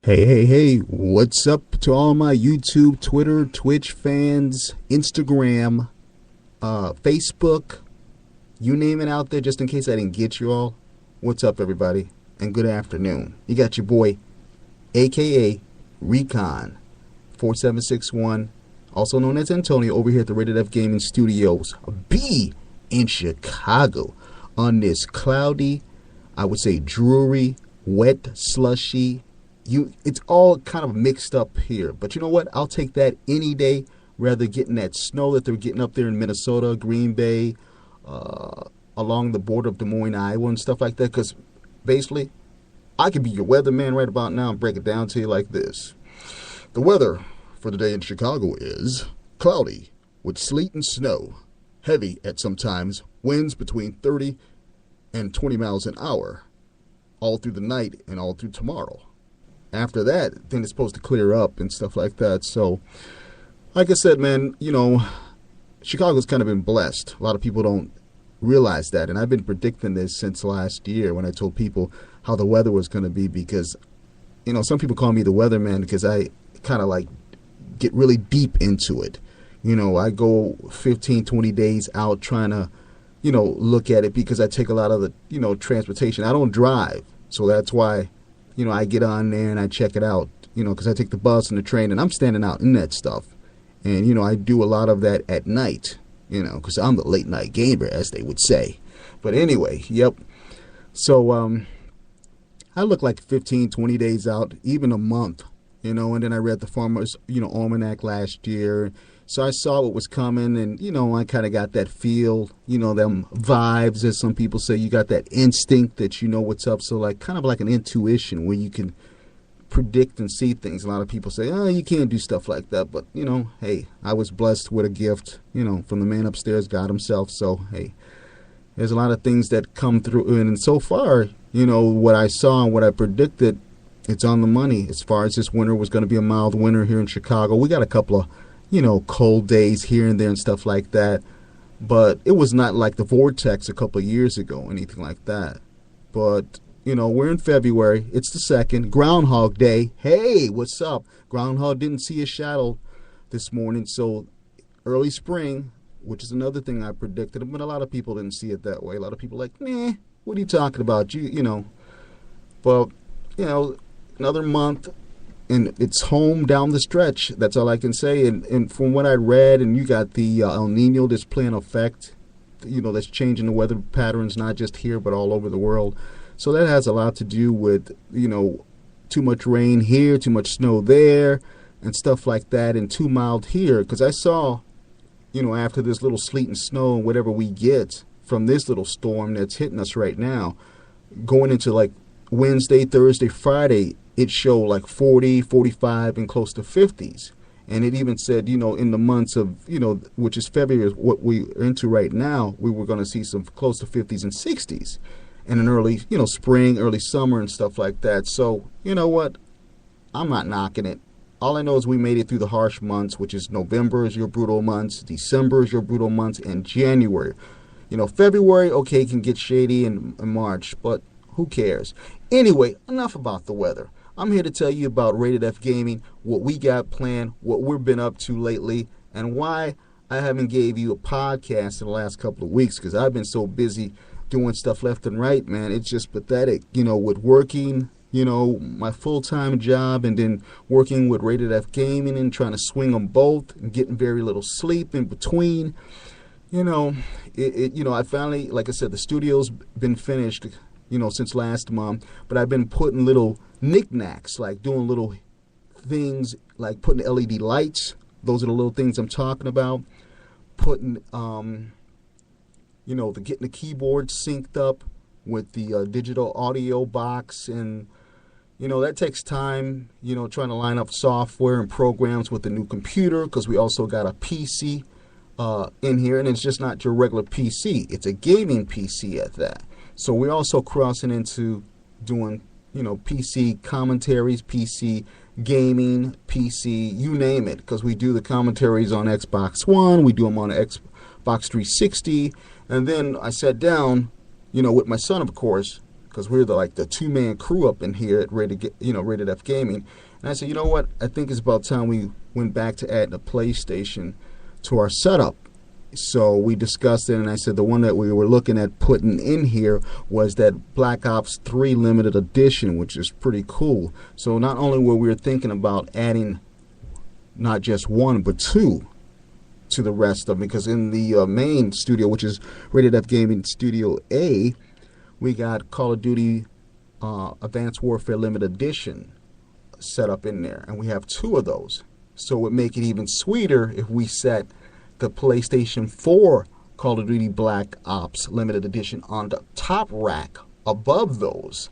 Hey, hey, hey, what's up to all my YouTube, Twitter, Twitch fans, Instagram, Facebook, you name it out there, just in case I didn't get you all. What's up, everybody? And good afternoon. You got your boy, aka Recon 4761, also known as Antonio, over here at the Rated F Gaming Studios B in Chicago on this cloudy, I would say dreary, wet, slushy, it's all kind of mixed up here. But you know what? I'll take that any day rather getting that snow that they're getting up there in Minnesota, Green Bay, along the border of Des Moines, Iowa, and stuff like that. Because basically, I could be your weatherman right about now and break it down to you like this. The weather for the day in Chicago is cloudy with sleet and snow, heavy at some times, winds between 30 and 20 miles an hour, all through the night and all through tomorrow. After that, then it's supposed to clear up and stuff like that. So, like I said, man, Chicago's kind of been blessed. A lot of people don't realize that. And I've been predicting this since last year when I told people how the weather was going to be because, some people call me the weatherman because I kind of like get really deep into it. I go 15, 20 days out trying to, look at it because I take a lot of the, transportation. I don't drive. So that's why I get on there and I check it out, because I take the bus and the train and I'm standing out in that stuff. And, I do a lot of that at night, because I'm the late night gamer, as they would say. But anyway, yep. So I look like 15, 20 days out, even a month, and then I read the Farmer's, Almanac last year. So I saw what was coming and, I kind of got that feel, them vibes, as some people say. You got that instinct that you know what's up. So like kind of like an intuition where you can predict and see things. A lot of people say, oh, you can't do stuff like that. But, hey, I was blessed with a gift, from the man upstairs, God himself. So, hey, there's a lot of things that come through. And so far, what I saw and what I predicted, it's on the money. As far as this winter was going to be a mild winter here in Chicago. We got a couple of cold days here and there and stuff like that. But it was not like the vortex a couple of years ago, anything like that. But, we're in February. It's the 2nd. Groundhog Day. Hey, what's up? Groundhog didn't see a shadow this morning. So early spring, which is another thing I predicted. But a lot of people didn't see it that way. A lot of people like, nah, what are you talking about? But, another month. And it's home down the stretch. That's all I can say. And from what I read, and you got the El Nino that's playing effect, that's changing the weather patterns, not just here, but all over the world. So that has a lot to do with, too much rain here, too much snow there, and stuff like that, and too mild here. Because I saw, after this little sleet and snow and whatever we get from this little storm that's hitting us right now, going into like Wednesday, Thursday, Friday, it showed like 40, 45, and close to 50s. And it even said, in the months of, which is February, what we're into right now, we were going to see some close to 50s and 60s. And an early, spring, early summer and stuff like that. So, you know what? I'm not knocking it. All I know is we made it through the harsh months, which is November is your brutal months, December is your brutal months, and January. February, okay, can get shady in March, but who cares? Anyway, enough about the weather. I'm here to tell you about Rated F Gaming, what we got planned, what we've been up to lately, and why I haven't gave you a podcast in the last couple of weeks, because I've been so busy doing stuff left and right, man. It's just pathetic, with working, my full-time job, and then working with Rated F Gaming and trying to swing them both and getting very little sleep in between. I finally, like I said, the studio's been finished, since last month, but I've been putting little knickknacks, like doing little things, like putting LED lights. Those are the little things I'm talking about. Putting, getting the keyboard synced up with the digital audio box, and, that takes time, trying to line up software and programs with the new computer, because we also got a PC in here, and it's just not your regular PC. It's a gaming PC at that. So we're also crossing into doing, PC commentaries, PC gaming, PC, you name it, because we do the commentaries on Xbox One, we do them on Xbox 360, and then I sat down, with my son, of course, because we're the two-man crew up in here at Rated F Gaming. And I said, you know what? I think it's about time we went back to adding a PlayStation to our setup. So we discussed it, and I said the one that we were looking at putting in here was that Black Ops 3 limited edition, which is pretty cool. So not only were we thinking about adding not just one but two to the rest of them, because in the main studio, which is Rated F Gaming Studio A, we got Call of Duty Advanced Warfare Limited Edition set up in there, and we have two of those. So it would make it even sweeter if we set the PlayStation 4 Call of Duty Black Ops Limited Edition on the top rack above those.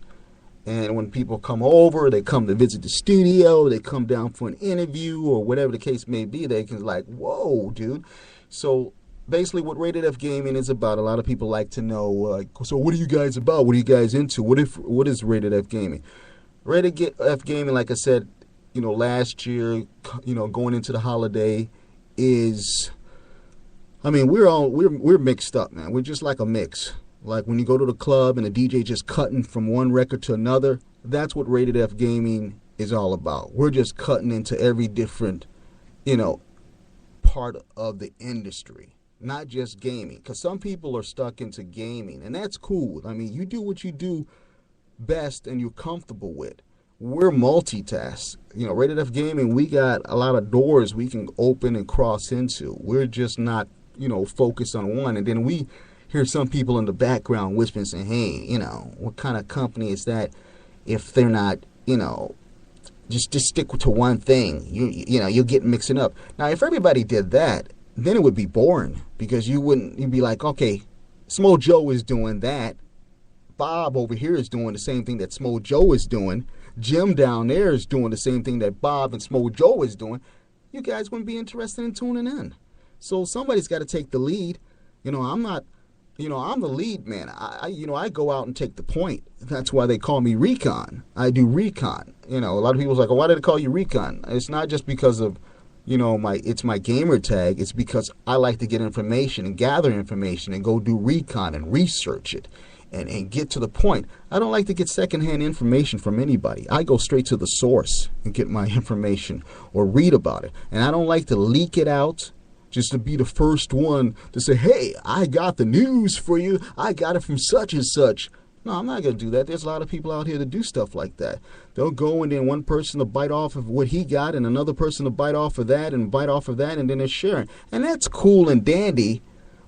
And when people come over, they come to visit the studio, they come down for an interview or whatever the case may be, they can whoa, dude. So basically what Rated F Gaming is about, a lot of people like to know, so what are you guys about? What are you guys into? What is Rated F Gaming? Rated F Gaming, like I said, last year, going into the holiday is, we're mixed up, man. We're just like a mix. Like when you go to the club and the DJ just cutting from one record to another, that's what Rated F Gaming is all about. We're just cutting into every different, part of the industry, not just gaming. Because some people are stuck into gaming, and that's cool. You do what you do best and you're comfortable with. We're multitask. Rated F Gaming, we got a lot of doors we can open and cross into. We're just not, focused on one. And then we hear some people in the background whispering, saying, hey, what kind of company is that if they're not, just stick to one thing. You'll get mixing up. Now, if everybody did that, then it would be boring, because you'd be like, okay, Smo Joe is doing that. Bob over here is doing the same thing that Smo Joe is doing. Jim down there is doing the same thing that Bob and Smo Joe is doing. You guys wouldn't be interested in tuning in. So somebody's got to take the lead. I'm not, I'm the lead man. I go out and take the point. That's why they call me Recon. I do Recon. A lot of people's like, oh, why did they call you Recon? It's not just because of, it's my gamer tag. It's because I like to get information and gather information and go do recon and research it and get to the point. I don't like to get secondhand information from anybody. I go straight to the source and get my information or read about it. And I don't like to leak it out just to be the first one to say, hey, I got the news for you. I got it from such and such. No, I'm not going to do that. There's a lot of people out here that do stuff like that. They'll go and then one person to bite off of what he got and another person to bite off of that and bite off of that, and then they're sharing. And that's cool and dandy.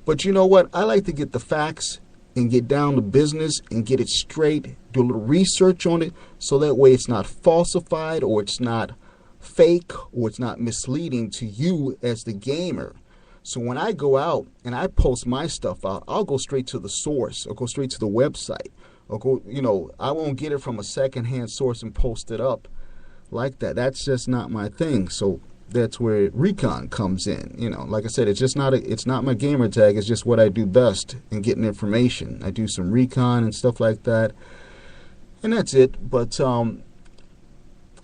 But you know what? I like to get the facts and get down to business and get it straight, do a little research on it, so that way it's not falsified or it's not fake or it's not misleading to you as the gamer. So when I go out and I post my stuff out, I'll go straight to the source or go straight to the website or go, I won't get it from a secondhand source and post it up like that. That's just not my thing. So that's where recon comes in. Like I said, it's not my gamer tag. It's just what I do best in getting information. I do some recon and stuff like that, and that's it. But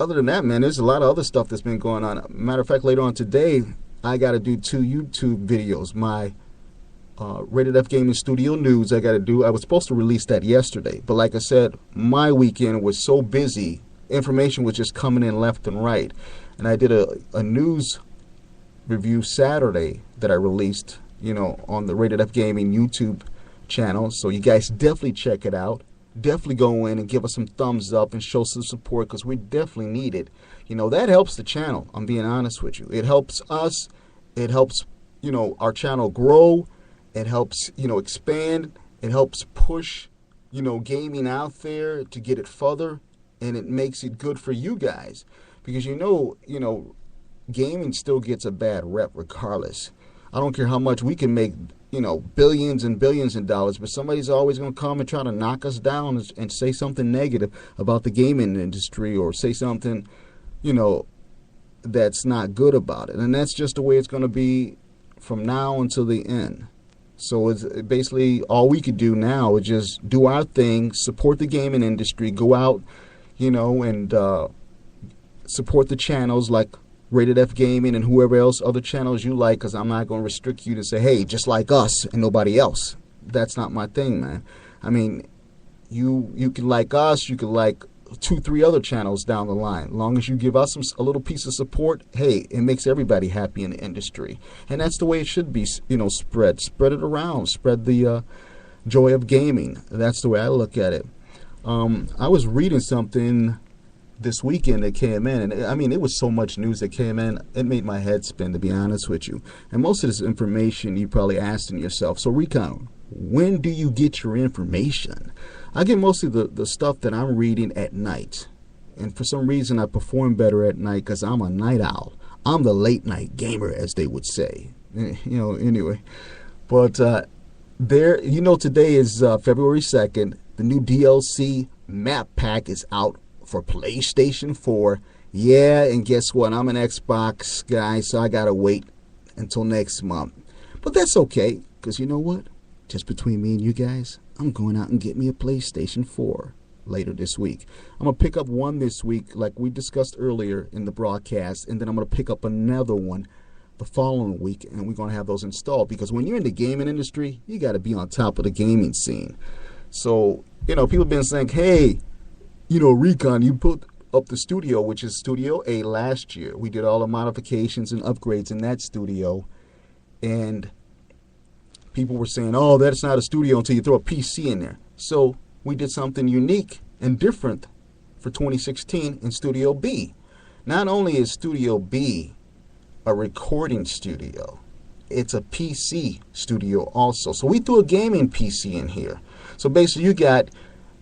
other than that, man, there's a lot of other stuff that's been going on. Matter of fact, later on today, I got to do 2 YouTube videos. My Rated F Gaming Studio News I got to do. I was supposed to release that yesterday. But like I said, my weekend was so busy. Information was just coming in left and right. And I did a news review Saturday that I released, on the Rated F Gaming YouTube channel. So you guys definitely check it out. Definitely go in and give us some thumbs up and show some support, because we definitely need it. That helps the channel. I'm being honest with you. It helps us. It helps, our channel grow. It helps, expand. It helps push, gaming out there to get it further. And it makes it good for you guys. Because, gaming still gets a bad rep regardless. I don't care how much we can make, billions and billions of dollars, but somebody's always going to come and try to knock us down and say something negative about the gaming industry, or say something, that's not good about it. And that's just the way it's going to be from now until the end. So it's basically all we could do now is just do our thing, support the gaming industry, go out, and support the channels like Rated F Gaming and whoever else, other channels you like, because I'm not going to restrict you to say, hey, just like us and nobody else. That's not my thing, man. You can like us, you can like 2, 3 other channels down the line. As long as you give us a little piece of support, hey, it makes everybody happy in the industry. And that's the way it should be, spread it around, spread the joy of gaming. That's the way I look at it. I was reading something this weekend that came in, and I mean, it was so much news that came in, it made my head spin, to be honest with you. And most of this information you probably asking yourself, so Recon, when do you get your information? I get mostly the stuff that I'm reading at night. And for some reason, I perform better at night because I'm a night owl. I'm the late night gamer, as they would say. Anyway. But today is February 2nd. The new DLC map pack is out for PlayStation 4. Yeah, and guess what? I'm an Xbox guy, so I got to wait until next month. But that's okay, because you know what? Just between me and you guys, I'm going out and get me a PlayStation 4 later this week. I'm going to pick up one this week, like we discussed earlier in the broadcast, and then I'm going to pick up another one the following week, and we're going to have those installed, because when you're in the gaming industry, you got to be on top of the gaming scene. So, people have been saying, hey, Recon, you put up the studio, which is Studio A last year. We did all the modifications and upgrades in that studio, and people were saying, oh, that's not a studio until you throw a PC in there. So we did something unique and different for 2016 in Studio B. Not only is Studio B a recording studio, it's a PC studio also. So we threw a gaming PC in here. So basically you got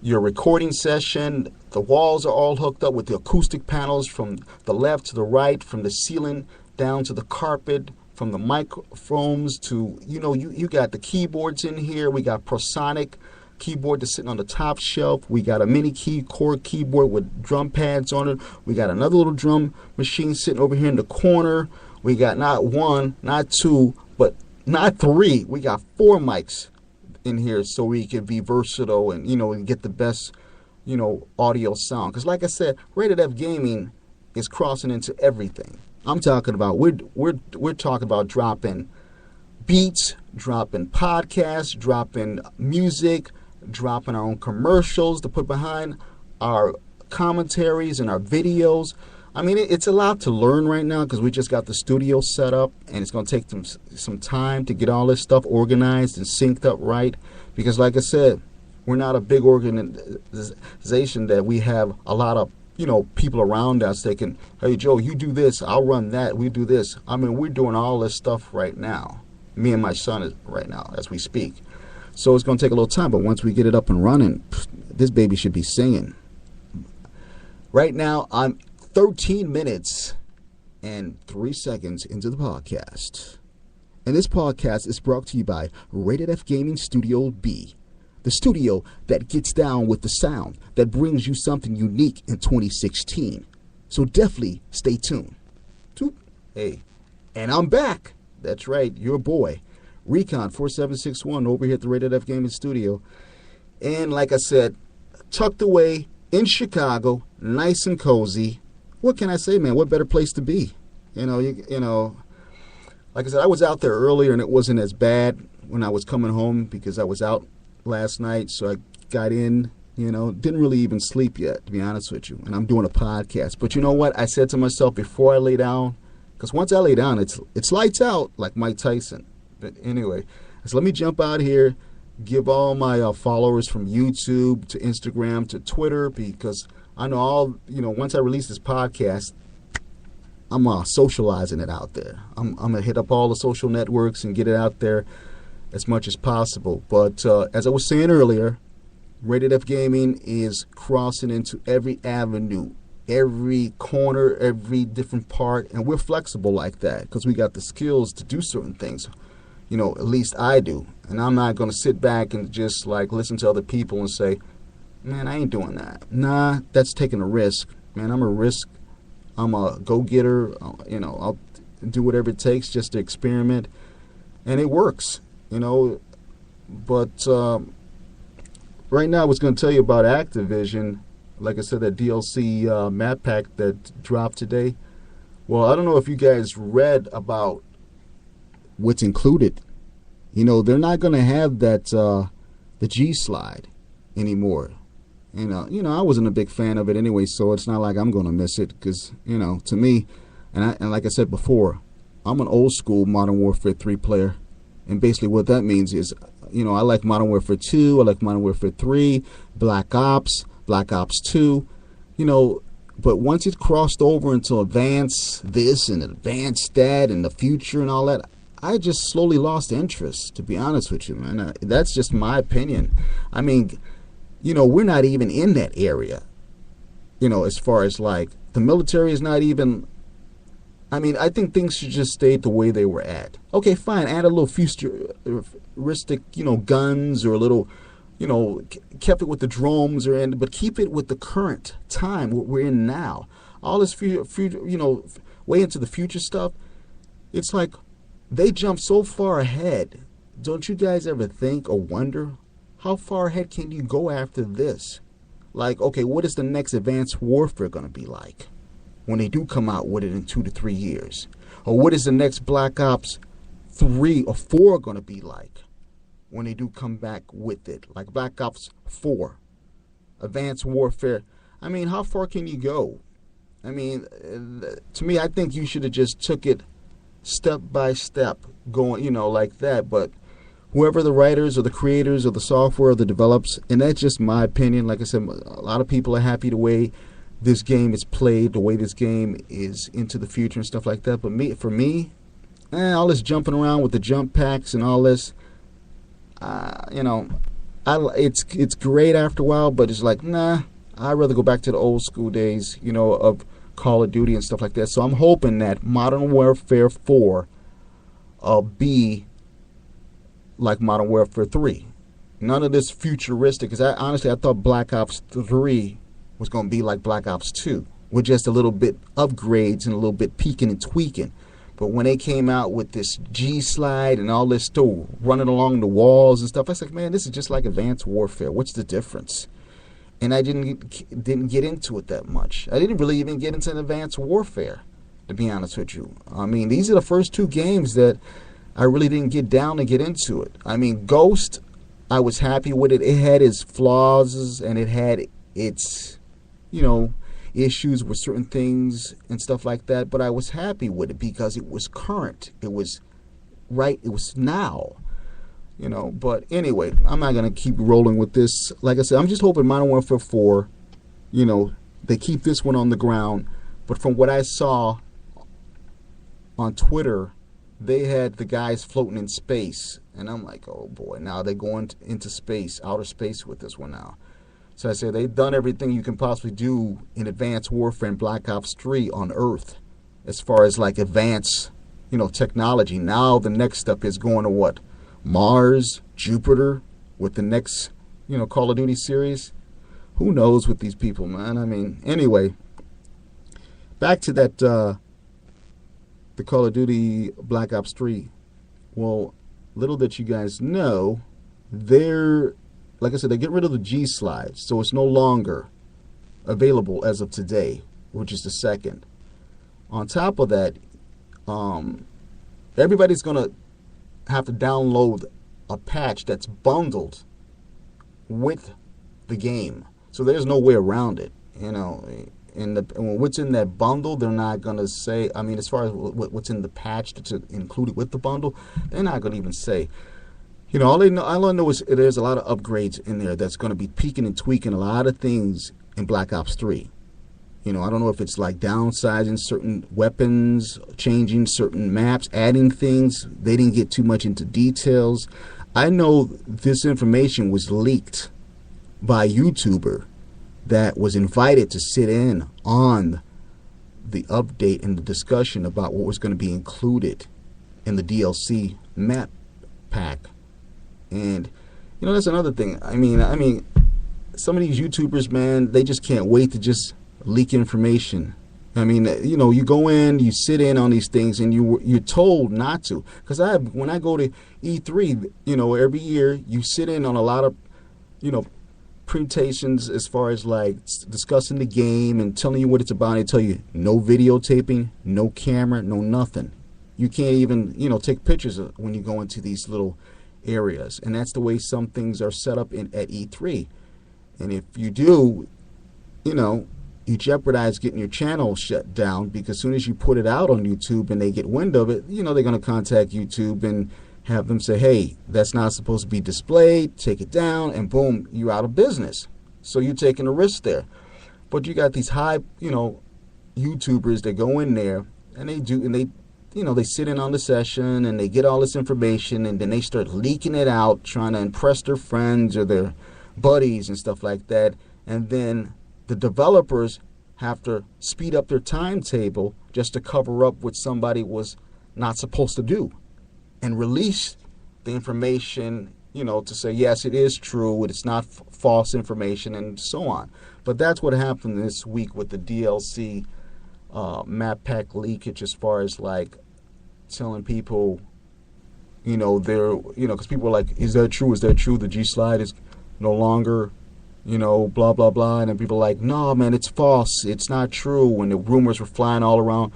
your recording session. The walls are all hooked up with the acoustic panels from the left to the right, from the ceiling down to the carpet, from the microphones to, you got the keyboards in here. We got Prosonic keyboard that's sitting on the top shelf. We got a mini chord keyboard with drum pads on it. We got another little drum machine sitting over here in the corner. We got not one, not two, but not three. We got 4 mics in here so we can be versatile and, and get the best, audio sound. Because like I said, Rated F Gaming is crossing into everything. I'm talking about, we're talking about dropping beats, dropping podcasts, dropping music, dropping our own commercials to put behind our commentaries and our videos. I mean, it's a lot to learn right now because we just got the studio set up, and it's going to take some time to get all this stuff organized and synced up right. Because like I said, we're not a big organization that we have a lot of people around us that can, hey, Joe, you do this, I'll run that, we do this. I mean, we're doing all this stuff right now. Me and my son is right now as we speak. So it's going to take a little time, but once we get it up and running, this baby should be singing. Right now, I'm 13 minutes and 3 seconds into the podcast. And this podcast is brought to you by Rated F Gaming Studio B. The studio that gets down with the sound, that brings you something unique in 2016. So definitely stay tuned. Hey, and I'm back. That's right, your boy, Recon 4761 over here at the Rated F Gaming Studio. And like I said, tucked away in Chicago, nice and cozy. What can I say, man? What better place to be? Like I said, I was out there earlier and it wasn't as bad when I was coming home because I was out last night, so I got in, didn't really even sleep yet, to be honest with you, and I'm doing a podcast. But you know what? I said to myself before I lay down, because once I lay down, it's lights out, like Mike Tyson. But anyway, I said, let me jump out here, give all my followers from YouTube to Instagram to Twitter, because I know once I release this podcast, I'm socializing it out there. I'm going to hit up all the social networks and get it out there as much as possible. But as I was saying earlier, Rated F Gaming is crossing into every avenue, every corner, every different part, and we're flexible like that because we got the skills to do certain things. At least I do. And I'm not going to sit back and just listen to other people and say, man, I ain't doing that. Nah, that's taking a risk. Man, I'm a go-getter. I'll do whatever it takes just to experiment. And it works. But right now I was going to tell you about Activision. Like I said, that DLC map pack that dropped today. Well, I don't know if you guys read about what's included. They're not going to have that the G slide. anymore. I wasn't a big fan of it anyway, so it's not like I'm going to miss it because, to me, and like I said before, I'm an old school Modern Warfare 3 player. And basically what that means is, I like Modern Warfare 2, I like Modern Warfare 3, Black Ops 2, but once it crossed over into advanced this and advanced that and the future and all that, I just slowly lost interest, to be honest with you, man. That's just my opinion. I mean, we're not even in that area, as far as like the military is not even. I mean, I think things should just stay the way they were at. Okay, fine, add a little futuristic, guns or a little, kept it with the drones but keep it with the current time, what we're in now. All this future, way into the future stuff, it's like they jump so far ahead. Don't you guys ever think or wonder how far ahead can you go after this? Like, okay, what is the next advanced warfare going to be like when they do come out with it in 2 to 3 years? Or what is the next Black Ops 3 or 4 going to be like when they do come back with it? Like Black Ops 4, Advanced Warfare. I mean, how far can you go? I mean, to me, I think you should have just took it step by step, going, like that. But whoever the writers or the creators or the software or the develops, and that's just my opinion. Like I said, a lot of people are happy the way this game is played, the way this game is into the future and stuff like that. But for me, all this jumping around with the jump packs and all this, it's great after a while, but it's like, nah, I'd rather go back to the old school days, of Call of Duty and stuff like that. So I'm hoping that Modern Warfare 4 be like Modern Warfare 3. None of this futuristic, because honestly, I thought Black Ops 3 was going to be like Black Ops 2, with just a little bit upgrades and a little bit peeking and tweaking. But when they came out with this G-Slide and all this stuff, running along the walls and stuff, I was like, man, this is just like Advanced Warfare. What's the difference? And I didn't get into it that much. I didn't really even get into Advanced Warfare, to be honest with you. I mean, these are the first 2 games that I really didn't get down and get into it. I mean, Ghost, I was happy with it. It had its flaws and it had its, issues with certain things and stuff like that. But I was happy with it because it was current. It was right. It was now. But anyway, I'm not going to keep rolling with this. Like I said, I'm just hoping Modern Warfare 4, they keep this one on the ground. But from what I saw on Twitter, they had the guys floating in space. And I'm like, oh boy, now they're going into space, outer space with this one now. So I said, they've done everything you can possibly do in Advanced Warfare and Black Ops 3 on Earth as far as like advanced, technology. Now the next step is going to what? Mars, Jupiter, with the next, Call of Duty series. Who knows with these people, man? I mean, anyway, back to that, the Call of Duty Black Ops 3. Well, little that you guys know, like I said, they get rid of the G-Slides, so it's no longer available as of today, which is the 2nd. On top of that, everybody's going to have to download a patch that's bundled with the game. So there's no way around it, And what's in that bundle, they're not going to say. I mean, as far as what's in the patch that's included with the bundle, they're not going to even say. All I know is there's a lot of upgrades in there that's going to be peeking and tweaking a lot of things in Black Ops 3. I don't know if it's like downsizing certain weapons, changing certain maps, adding things. They didn't get too much into details. I know this information was leaked by a YouTuber that was invited to sit in on the update and the discussion about what was going to be included in the DLC map pack. And that's another thing. I mean, some of these YouTubers, man, they just can't wait to just leak information. I mean, you go in, you sit in on these things, and you're told not to. Because when I go to E3, every year you sit in on a lot of, presentations as far as like discussing the game and telling you what it's about. They tell you no videotaping, no camera, no nothing. You can't even, take pictures when you go into these little areas. And that's the way some things are set up at E3. And if you do, you know, you jeopardize getting your channel shut down, because as soon as you put it out on YouTube and they get wind of it, you know, they're going to contact YouTube and have them say, hey, that's not supposed to be displayed, take it down, and boom, you're out of business. So you're taking a risk there. But you got these high, you know, YouTubers that go in there and they sit in on the session and they get all this information, and then they start leaking it out, trying to impress their friends or their buddies and stuff like that. And then the developers have to speed up their timetable just to cover up what somebody was not supposed to do, and release the information, you know, to say, yes, it is true, it's not false information, and so on. But that's what happened this week with the DLC map pack leakage, as far as like telling people, you know, because people are like, is that true? Is that true? The G Slide is no longer, you know, blah, blah, blah. And then people are like, no, man, it's false. It's not true. And the rumors were flying all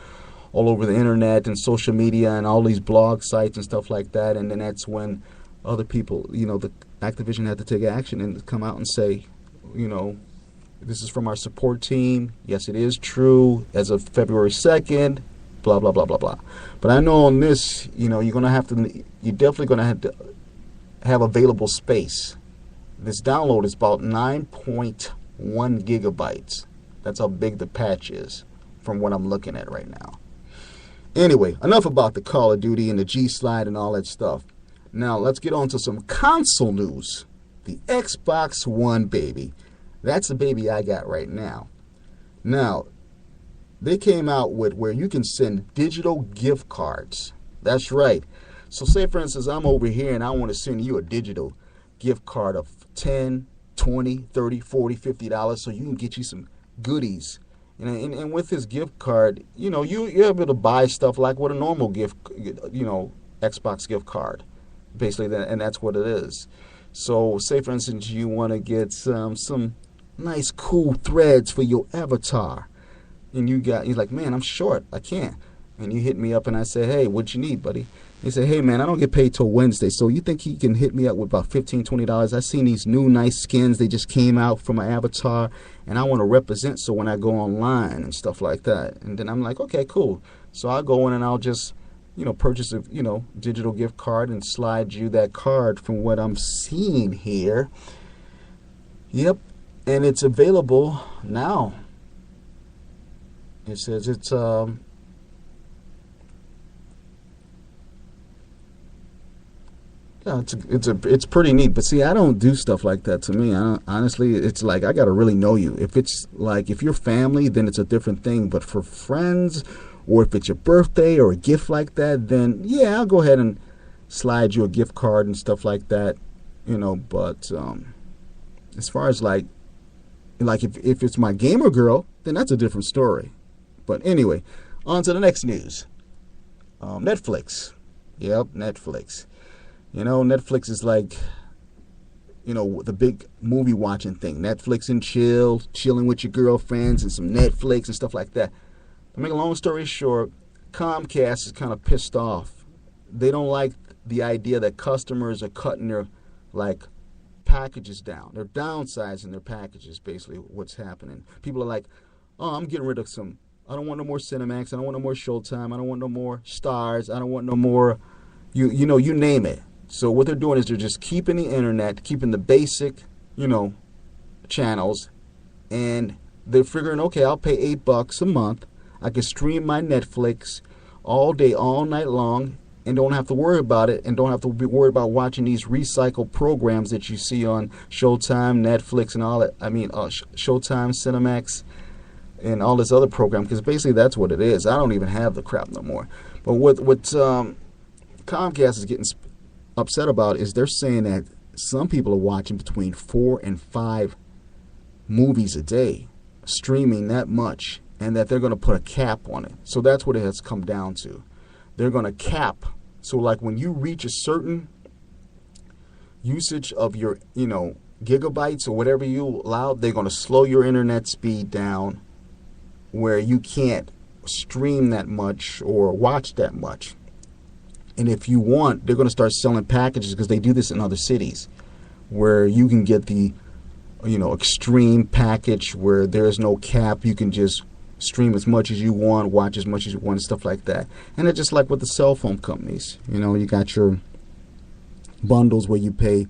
over the internet and social media and all these blog sites and stuff like that. And then that's when other people, you know, the Activision had to take action and come out and say, you know, this is from our support team. Yes, it is true. As of February 2nd, blah, blah, blah, blah, blah. But I know on this, you know, you're definitely going to have to have available space. This download is about 9.1 gigabytes. That's how big the patch is from what I'm looking at right now. Anyway, enough about the Call of Duty and the G Slide and all that stuff. Now, let's get on to some console news. The Xbox One, baby. That's the baby I got right now. Now, they came out with where you can send digital gift cards. That's right. So say, for instance, I'm over here and I want to send you a digital gift card of $10, $20, $30, $40, $50 so you can get you some goodies. And with this gift card, you know, you're able to buy stuff like what a normal gift, you know, Xbox gift card, basically, and that's what it is. So say, for instance, you want to get some nice cool threads for your avatar, and you're like, man, I'm short, I can't. And you hit me up and I say, hey, what you need, buddy? They say, hey, man, I don't get paid till Wednesday, so you think you can hit me up with about $15, $20? I seen these new nice skins. They just came out for my avatar, and I want to represent, so when I go online and stuff like that. And then I'm like, okay, cool. So I'll go in and I'll just, you know, purchase a, you know, digital gift card and slide you that card from what I'm seeing here. Yep, and it's available now. It says it's yeah, it's pretty neat. But see, I don't do stuff like that. To me, honestly, it's like I gotta really know you. If it's like if you're family, then it's a different thing. But for friends, or if it's your birthday or a gift like that, then yeah, I'll go ahead and slide you a gift card and stuff like that, you know. But as far as like if it's my gamer girl, then that's a different story. But anyway, on to the next news. Netflix. Yep, Netflix. You know, Netflix is like, you know, the big movie watching thing. Netflix and chilling with your girlfriends and some Netflix and stuff like that. To make a long story short, Comcast is kind of pissed off. They don't like the idea that customers are cutting their, like, packages down. They're downsizing their packages, basically what's happening. People are like, oh, I'm getting rid of some. I don't want no more Cinemax. I don't want no more Showtime. I don't want no more Stars. I don't want no more, you know, you name it. So what they're doing is they're just keeping the internet, keeping the basic, you know, channels, and they're figuring, okay, I'll pay $8 a month. I can stream my Netflix all day, all night long, and don't have to worry about it, and don't have to be worried about watching these recycled programs that you see on Showtime, Netflix, and all that. I mean, Showtime, Cinemax, and all this other program, because basically that's what it is. I don't even have the crap no more. But what Comcast is getting upset about is they're saying that some people are watching between 4 and 5 movies a day, streaming that much, and that they're going to put a cap on it. So that's what it has come down to. They're going to cap. So like when you reach a certain usage of your, you know, gigabytes or whatever you allow, they're going to slow your internet speed down where you can't stream that much or watch that much. And if you want, they're going to start selling packages, because they do this in other cities, where you can get the extreme package where there is no cap. You can just stream as much as you want, watch as much as you want, and stuff like that. And it's just like with the cell phone companies. You got your bundles where you pay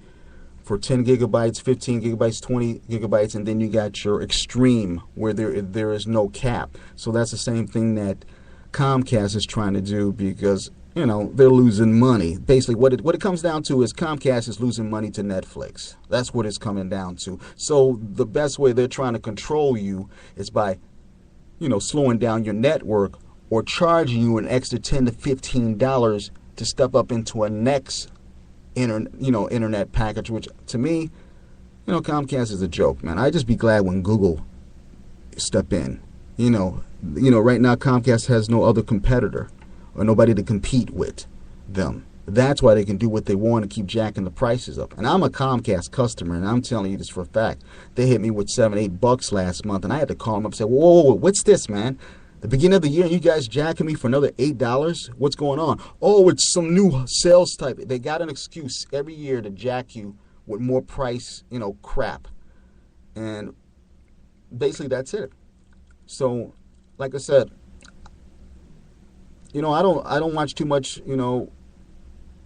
for 10 gigabytes, 15 gigabytes, 20 gigabytes, and then you got your extreme where there is no cap. So that's the same thing that Comcast is trying to do, because they're losing money. Basically, what it comes down to is Comcast is losing money to Netflix. That's what it's coming down to. So the best way they're trying to control you is by, slowing down your network or charging you an extra $10 to $15 to step up into a next internet package. Which to me, Comcast is a joke, man. I just be glad when Google step in. Right now Comcast has no other competitor or nobody to compete with them. That's why they can do what they want and keep jacking the prices up. And I'm a Comcast customer, and I'm telling you this for a fact. They hit me with $7-8 last month, and I had to call them up and say, whoa, what's this, man? The beginning of the year, you guys jacking me for another $8? What's going on? Oh, it's some new sales type. They got an excuse every year to jack you with more price, crap. And basically that's it. So, like I said, I don't watch too much,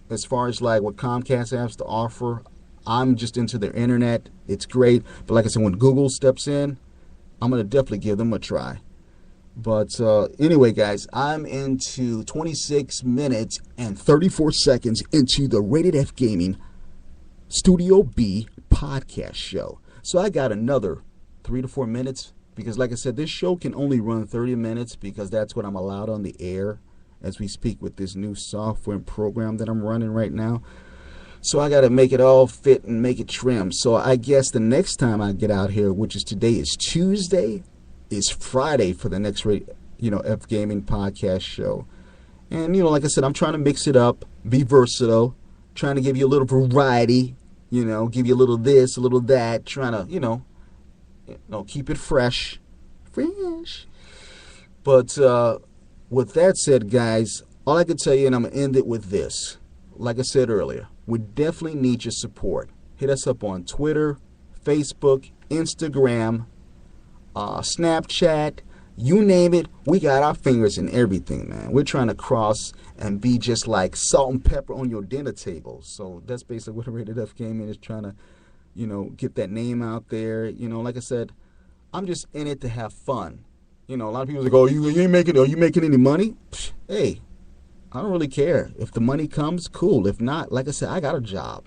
as far as like what Comcast has to offer. I'm just into their internet. It's great. But like I said, when Google steps in, I'm going to definitely give them a try. But anyway, guys, I'm into 26 minutes and 34 seconds into the Rated F Gaming Studio B podcast show. So I got another 3 to 4 minutes because, like I said, this show can only run 30 minutes because that's what I'm allowed on the air as we speak with this new software and program that I'm running right now. So I got to make it all fit and make it trim. So I guess the next time I get out here, which is today is Tuesday, is Friday for the next F Gaming podcast show. And like I said, I'm trying to mix it up, be versatile, trying to give you a little variety, give you a little this, a little that, trying to, keep it fresh. But with that said, guys, all I can tell you, and I'm going to end it with this. Like I said earlier, we definitely need your support. Hit us up on Twitter, Facebook, Instagram, Snapchat, you name it. We got our fingers in everything, man. We're trying to cross and be just like salt and pepper on your dinner table. So that's basically what Rated F Gaming is trying to, get that name out there. Like I said, I'm just in it to have fun. A lot of people like, oh, you ain't making, are you making any money? Hey, I don't really care. If the money comes, cool. If not, like I said, I got a job.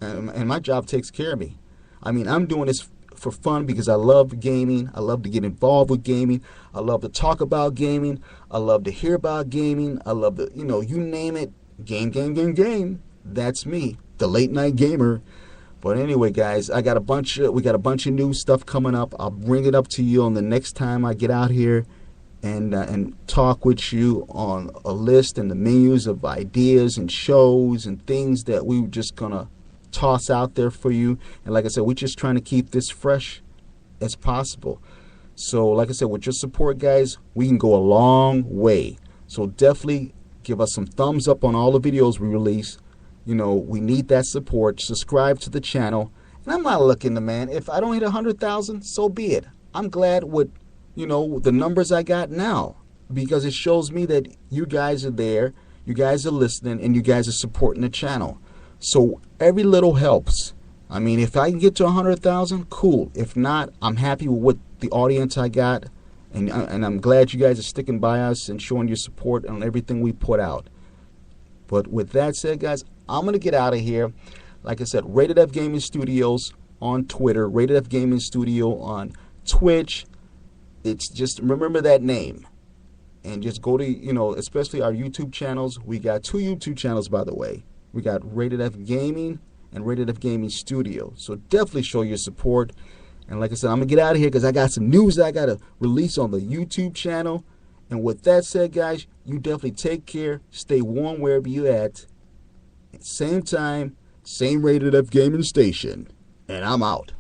And my job takes care of me. I mean, I'm doing this for fun because I love gaming. I love to get involved with gaming. I love to talk about gaming. I love to hear about gaming. I love to, you name it, game. That's me, the late night gamer. But anyway, guys, we got a bunch of new stuff coming up. I'll bring it up to you on the next time I get out here and talk with you on a list and the menus of ideas and shows and things that we were just gonna toss out there for you. And like I said, we're just trying to keep this fresh as possible. So like I said, with your support, guys, we can go a long way. So definitely give us some thumbs up on all the videos we release. We need that support. Subscribe to the channel. And I'm not looking to, man, if I don't hit 100,000, so be it. I'm glad with, the numbers I got now, because it shows me that you guys are there, you guys are listening, and you guys are supporting the channel. So every little helps. I mean, if I can get to 100,000, cool. If not, I'm happy with what the audience I got, and I'm glad you guys are sticking by us and showing your support on everything we put out. But with that said, guys, I'm going to get out of here. Like I said, Rated F Gaming Studios on Twitter, Rated F Gaming Studio on Twitch. It's just, remember that name. And just go to, especially our YouTube channels. We got 2 YouTube channels, by the way. We got Rated F Gaming and Rated F Gaming Studio. So definitely show your support. And like I said, I'm going to get out of here because I got some news that I got to release on the YouTube channel. And with that said, guys, you definitely take care. Stay warm wherever you're at. Same time, same Rated F Gaming station. And I'm out.